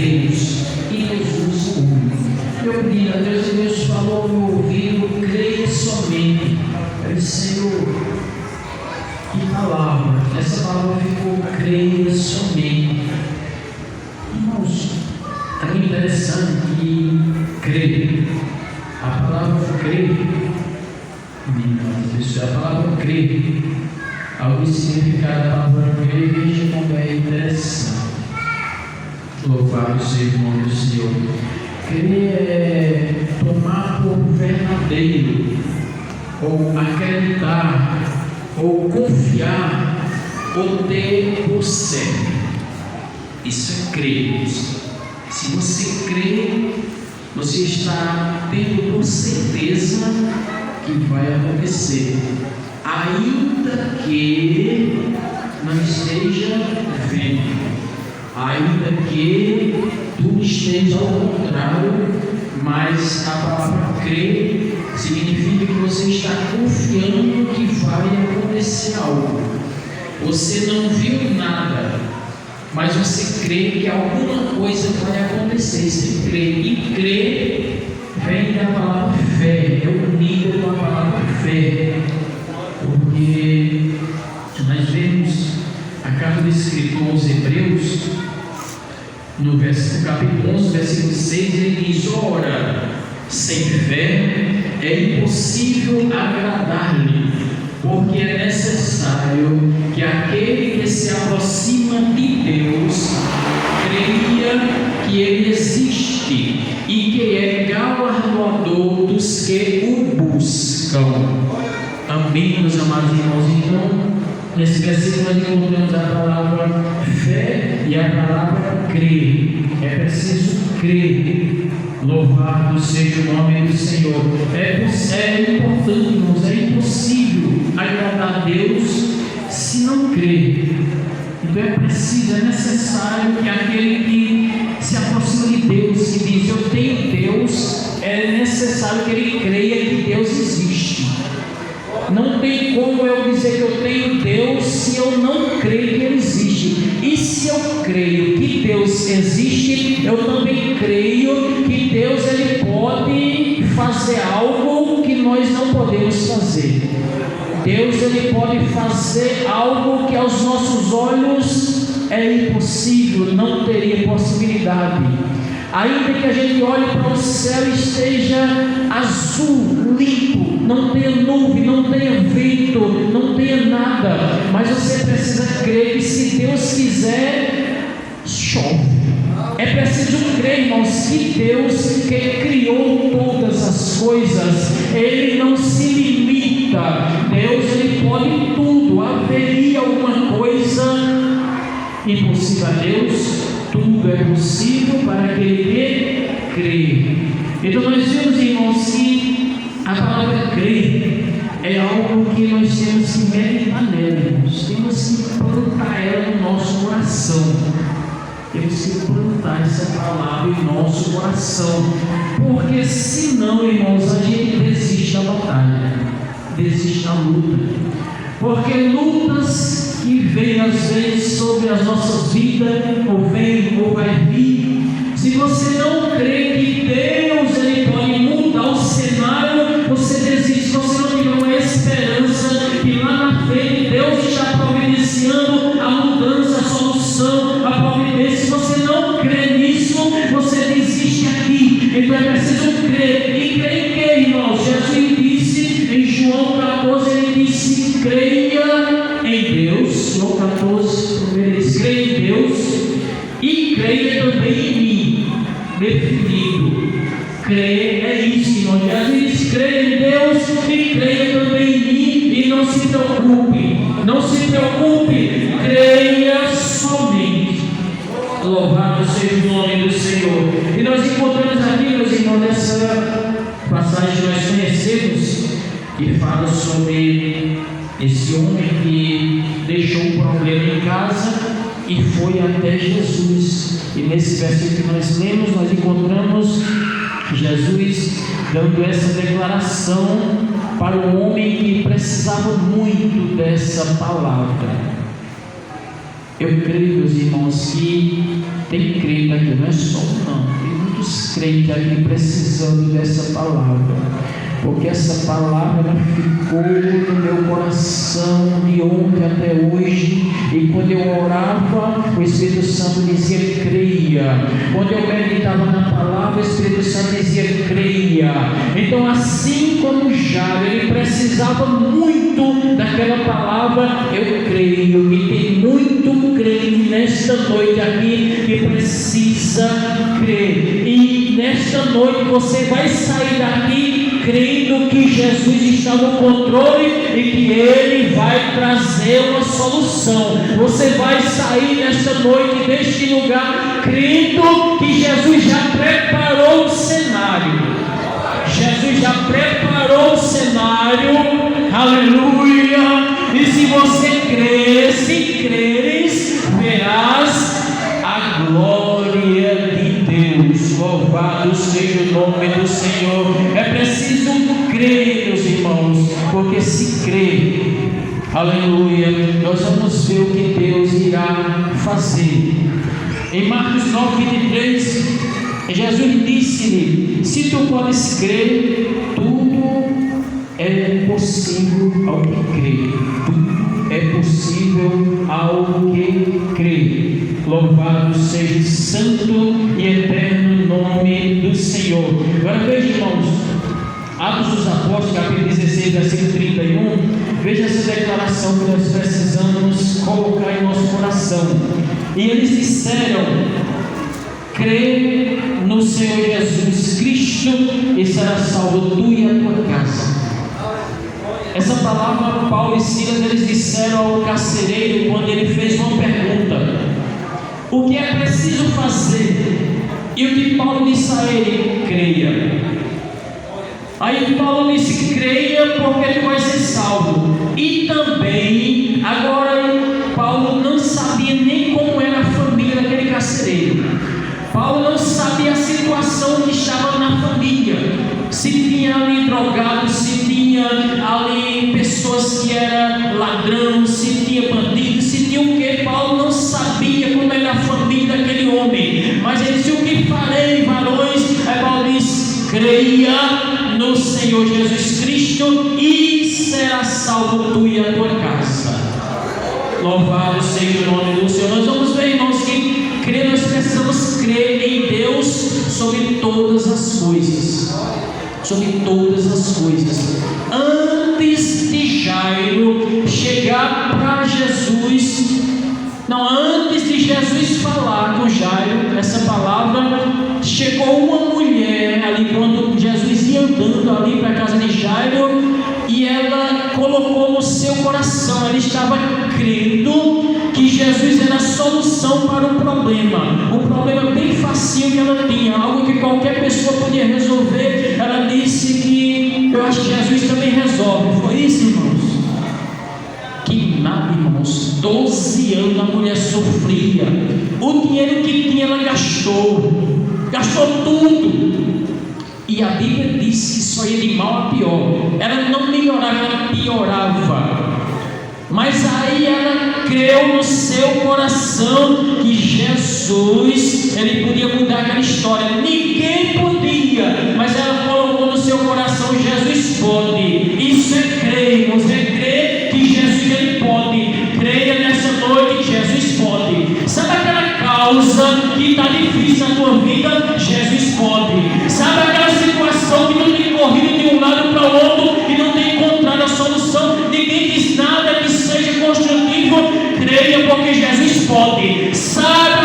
Deus e Jesus ouve. Eu pedi a Deus e Deus falou no meu ouvido: creia somente. Eu disse: Senhor, que palavra? Essa palavra ficou: creia somente. Irmãos, é interessante que crer, a palavra crer, a palavra crer, algum significado da palavra crer, veja como é interessante. Louvado seja o nome do Senhor. Crer é tomar por verdadeiro, ou acreditar, ou confiar, ou ter por certo. Isso é crer. Se você crê, você está tendo por certeza que vai acontecer, ainda que não esteja vendo, ainda que tudo esteja ao contrário, mas a palavra crer significa que você está confiando que vai acontecer algo. Você não viu nada, mas você crê que alguma coisa vai acontecer. Você crê, e crer vem da palavra fé, é unida com a palavra fé, porque nós vemos a carta do escritor aos Hebreus, no capítulo 11, versículo 6, ele diz: ora, sem fé é impossível agradar-lhe, porque é necessário que aquele que se aproxima de Deus creia que Ele existe e que é galardoador dos que o buscam. Amém, meus amados irmãos? Então, nesse versículo nós encontramos a palavra fé e a palavra crer. É preciso crer. Louvado seja o nome do Senhor. É importante, irmãos, é impossível agradar a Deus se não crer. Então é preciso, é necessário que aquele que se aproxima de Deus, que diz eu tenho Deus, é necessário que ele creia que Deus existe. Não tem como eu dizer que eu tenho Deus se eu não creio que Ele existe. E se eu creio que Deus existe, eu também creio que Deus Ele pode fazer algo que nós não podemos fazer. Deus Ele pode fazer algo que aos nossos olhos é impossível, não teria possibilidade. Ainda que a gente olhe para o céu e esteja azul, limpo, não tenha nuvem, não tenha vento, não tenha nada, mas você precisa crer que se Deus quiser, chove. É preciso crer, irmãos, que Deus que criou todas as coisas, Ele não se limita. Deus Ele pode tudo. Haveria alguma coisa impossível a Deus? Tudo é possível para aquele que crê. Então nós vemos, irmãos, que a palavra crer é algo que nós temos que meditar nela, irmãos. Temos que plantar ela no nosso coração. Temos que plantar essa palavra em nosso coração, porque senão, irmãos, a gente desiste da batalha, desiste da luta, porque lutas que vem às vezes sobre as nossas vidas, ou vem ou vai vir, se você não crê que Deus Ele pode mudar o cenário, você desiste. Se você não tiver uma esperança que lá na frente Deus está providenciando a mudança, a solução, a providência, se você não crê nisso, você desiste aqui. Então é preciso crer. E crer em que, irmãos? Jesus disse em João 14, Ele disse: creia em Deus. João 14, ele diz: creia em Deus e creia também em mim. Definido. Crer é isso, irmão. Jesus diz: creia em Deus e creia também em mim. E não se preocupe, não se preocupe, creia somente. Louvado seja o nome do Senhor. E nós encontramos aqui, meus irmãos, nessa passagem que nós conhecemos, que fala sobre esse homem que deixou um problema em casa e foi até Jesus. E nesse versículo que nós lemos, nós encontramos Jesus dando essa declaração para o homem que precisava muito dessa palavra. Eu creio, meus irmãos, que Tem crente aqui, não é só um não, tem muitos crentes aqui precisando dessa palavra, porque essa palavra ela ficou no meu coração de ontem até hoje, e quando eu orava, o Espírito Santo dizia creia, quando eu meditava na palavra, o Espírito Santo dizia creia. Então, assim como Jairo, ele precisava muito daquela palavra, eu creio, e tem muito crente nesta noite aqui que precisa crer, e nesta noite você vai sair daqui crendo que Jesus está no controle e que Ele vai trazer uma solução. Você vai sair nesta noite deste lugar crendo que Jesus já preparou o cenário. Jesus já preparou o cenário, aleluia. E se você crer, se creres, verás a glória de Deus. Louvado seja o nome do Senhor. É preciso crer, meus irmãos, porque se crer, aleluia, nós vamos ver o que Deus irá fazer. Em Marcos 9:23, Jesus disse-lhe: se tu podes crer, tudo é possível ao que crê. Tudo é possível ao que crê. Louvado seja o santo e eterno nome do Senhor. Agora veja, irmãos, Atos dos Apóstolos, capítulo 16, versículo 31. Veja essa declaração que nós precisamos colocar em nosso coração. E eles disseram: crê no Senhor Jesus Cristo e será salvo tu e a tua casa. Essa palavra, Paulo e Silas, eles disseram ao carcereiro quando ele fez uma pergunta: o que é preciso fazer? E o que Paulo disse a ele? Creia. Aí Paulo disse: creia porque tu vais ser salvo. E também, agora Paulo não sabia nem como era a família daquele carcereiro. Paulo não sabia a situação que estava na família, se tinha ali drogados, se tinha ali pessoas que eram ladrão, se tinha bandidos, se tinha o que. Paulo não sabia como era a família daquele homem, mas ele disse: o que farei, varões? Aí Paulo diz: creia no Senhor Jesus Cristo e será salvo tu e a tua casa. Louvado seja o nome do Senhor. Nós vamos ver, irmãos, que crer, nós precisamos crer em Deus sobre todas as coisas. Sobre todas as coisas. Antes de Jairo chegar para Jesus, não, antes de Jesus falar com Jairo essa palavra, chegou uma mulher ali quando Jesus ia andando ali para a casa de Jairo, e ela colocou no seu coração, ela estava crendo que Jesus era a solução para o problema bem facinho que ela tinha, algo que qualquer pessoa podia resolver. Ela disse que eu acho que Jesus também resolve. Foi isso, irmãos? Que nada, irmãos. 12 anos a mulher sofria, o dinheiro que tinha ela gastou tudo. E a Bíblia diz que só ia de mal a pior. Ela não melhorava, ela piorava. Mas aí ela creu no seu coração que Jesus, ele podia mudar aquela história. Ninguém podia, mas ela colocou no seu coração: Jesus pode. Isso é crer. Você crê que Jesus ele pode. Creia nessa noite que Jesus pode. Sabe aquela causa que está difícil na tua vida? Jesus pode. Sabe aquela situação que tu tem corrido de um lado para o outro e não tem encontrado a solução? Ninguém diz nada que seja construtivo. Creia porque Jesus pode. Sabe